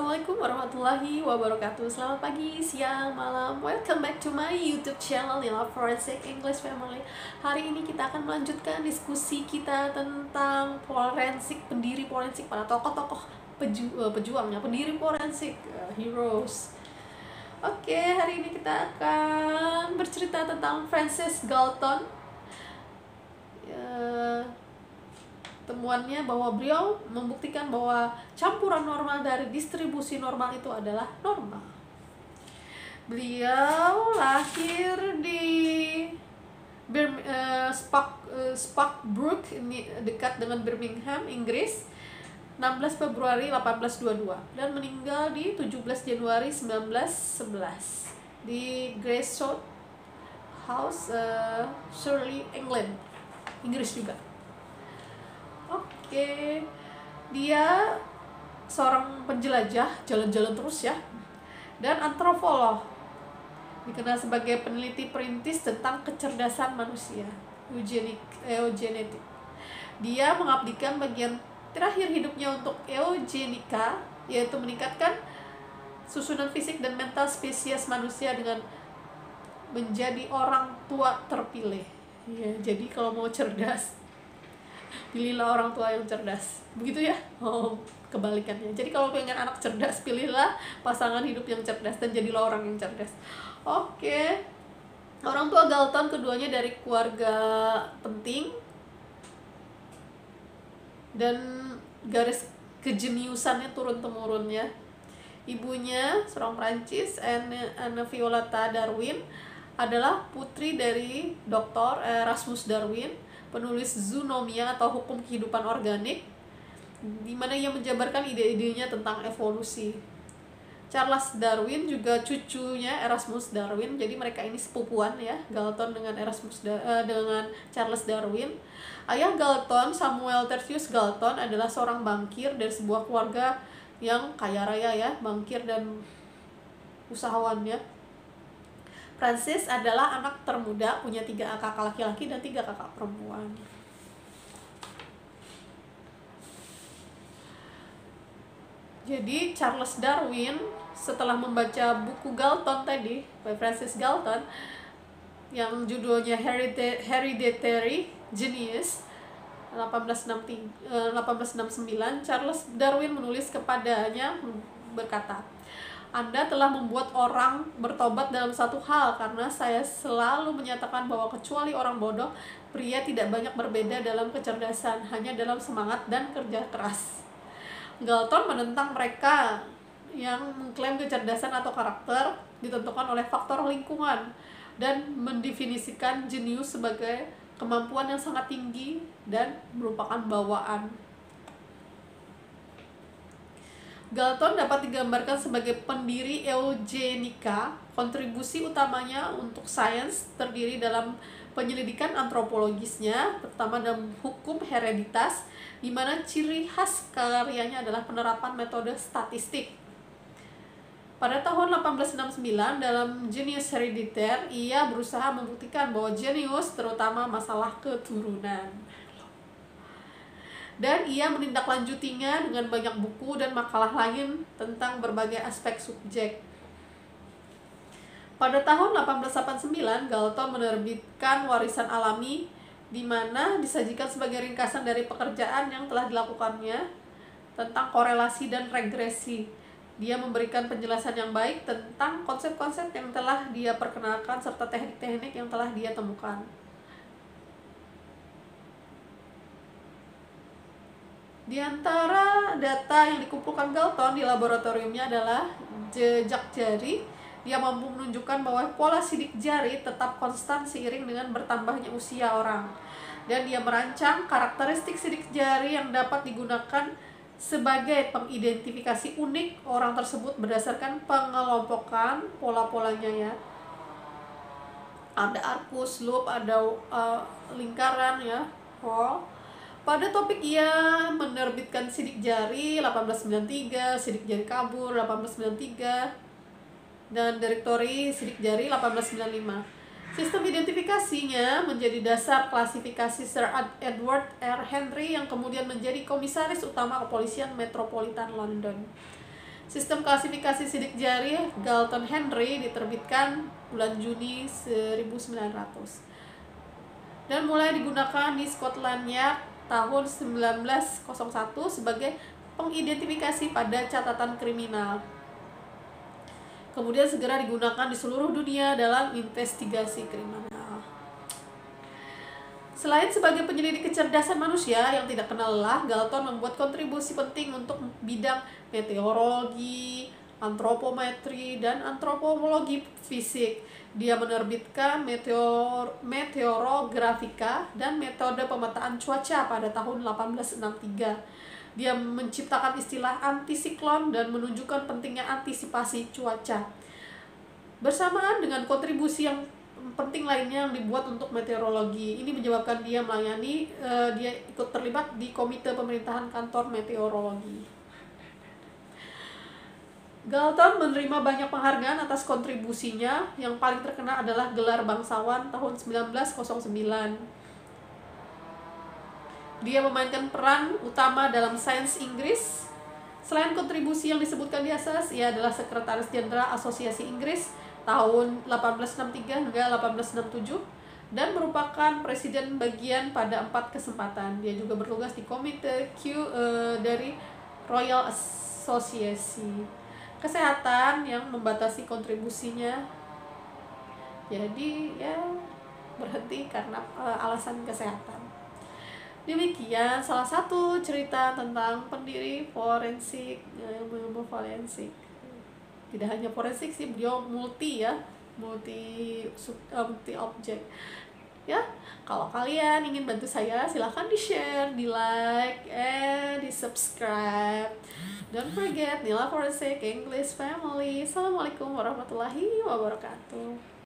Assalamualaikum warahmatullahi wabarakatuh. Selamat pagi, siang, malam. Welcome back to my YouTube channel Nila Forensic English Family. Hari ini kita akan melanjutkan diskusi kita tentang forensik, pendiri forensik, para tokoh-tokoh pejuangnya, pendiri forensik, heroes. Oke, hari ini kita akan bercerita tentang Francis Galton. Temuannya bahwa beliau membuktikan bahwa campuran normal dari distribusi normal itu adalah normal. Beliau lahir di Sparkbrook, dekat dengan Birmingham, Inggris, 16 Februari 1822 dan meninggal di 17 Januari 1911 di Greystoke House, Surrey, England, Inggris juga. Oke, dia seorang penjelajah, jalan-jalan terus ya, dan antropolog, dikenal sebagai peneliti perintis tentang kecerdasan manusia, eugenetik. Dia mengabdikan bagian terakhir hidupnya untuk eugenika, yaitu meningkatkan susunan fisik dan mental spesies manusia dengan menjadi orang tua terpilih. Ya, jadi kalau mau cerdas, pilihlah orang tua yang cerdas, begitu ya. Kebalikannya, jadi kalau pengen anak cerdas, pilihlah pasangan hidup yang cerdas dan jadilah orang yang cerdas. Oke, orang tua Galton keduanya dari keluarga penting dan garis kejeniusannya turun-temurun ya. Ibunya seorang Prancis, Anne Violetta Darwin, adalah putri dari Dr. Erasmus Darwin, penulis zoonomia atau hukum kehidupan organik, di mana ia menjabarkan ide-idenya tentang evolusi. Charles Darwin juga cucunya Erasmus Darwin, jadi mereka ini sepupuan ya, Galton dengan dengan Charles Darwin. Ayah Galton, Samuel Tertius Galton, adalah seorang bankir dari sebuah keluarga yang kaya raya ya, bankir dan usahawannya. Francis adalah anak termuda, punya 3 kakak laki-laki dan 3 kakak perempuan. Jadi Charles Darwin setelah membaca buku Galton tadi, by Francis Galton, yang judulnya Hereditary Genius 1869, Charles Darwin menulis kepadanya berkata, "Anda telah membuat orang bertobat dalam satu hal, karena saya selalu menyatakan bahwa kecuali orang bodoh, pria tidak banyak berbeda dalam kecerdasan, hanya dalam semangat dan kerja keras." Galton menentang mereka yang mengklaim kecerdasan atau karakter ditentukan oleh faktor lingkungan dan mendefinisikan jenius sebagai kemampuan yang sangat tinggi dan merupakan bawaan. Galton dapat digambarkan sebagai pendiri eugenika. Kontribusi utamanya untuk sains terdiri dalam penyelidikan antropologisnya, terutama dalam hukum hereditas, di mana ciri khas karyanya adalah penerapan metode statistik. Pada tahun 1869, dalam Genius Hereditaire, ia berusaha membuktikan bahwa jenius terutama masalah keturunan. Dan ia menindaklanjutinya dengan banyak buku dan makalah lain tentang berbagai aspek subjek. Pada tahun 1889, Galton menerbitkan Warisan Alami, di mana disajikan sebagai ringkasan dari pekerjaan yang telah dilakukannya tentang korelasi dan regresi. Dia memberikan penjelasan yang baik tentang konsep-konsep yang telah dia perkenalkan serta teknik-teknik yang telah dia temukan. Di antara data yang dikumpulkan Galton di laboratoriumnya adalah jejak jari. Dia mampu menunjukkan bahwa pola sidik jari tetap konstan seiring dengan bertambahnya usia orang. Dan dia merancang karakteristik sidik jari yang dapat digunakan sebagai pengidentifikasi unik orang tersebut berdasarkan pengelompokan pola-polanya ya. Ada arcus, loop, ada lingkaran ya, hole. Pada topik ia menerbitkan sidik jari 1893, sidik jari kabur 1893, dan direktori sidik jari 1895. Sistem identifikasinya menjadi dasar klasifikasi Sir Edward R. Henry yang kemudian menjadi komisaris utama kepolisian metropolitan London. Sistem klasifikasi sidik jari Galton Henry diterbitkan bulan Juni 1900 dan mulai digunakan di Scotland Yard tahun 1901 sebagai pengidentifikasi pada catatan kriminal. Kemudian segera digunakan di seluruh dunia dalam investigasi kriminal. Selain sebagai penyelidik kecerdasan manusia yang tidak kenal lelah, Galton membuat kontribusi penting untuk bidang meteorologi, antropometri, dan antropologi fisik. Dia menerbitkan Meteorographica dan metode pemetaan cuaca pada tahun 1863. Dia menciptakan istilah antisiklon dan menunjukkan pentingnya antisipasi cuaca. Bersamaan dengan kontribusi yang penting lainnya yang dibuat untuk meteorologi, ini menyebabkan dia dia ikut terlibat di komite pemerintahan kantor meteorologi. Galton menerima banyak penghargaan atas kontribusinya. Yang paling terkenal adalah gelar bangsawan tahun 1909. Dia memainkan peran utama dalam sains Inggris. Selain kontribusi yang disebutkan di atas, ia adalah Sekretaris Jenderal Asosiasi Inggris tahun 1863 hingga 1867 dan merupakan presiden bagian pada 4 kesempatan. Dia juga bertugas di Komite Q dari Royal Association Kesehatan yang membatasi kontribusinya. Jadi ya berhenti karena alasan kesehatan. Demikian salah satu cerita tentang pendiri forensik, ilmu forensik. Tidak hanya forensik sih, beliau multi objek. Ya, kalau kalian ingin bantu saya, silahkan di-share, di-like, and di-subscribe. Don't forget Nila Forensik English Family. Assalamualaikum warahmatullahi wabarakatuh.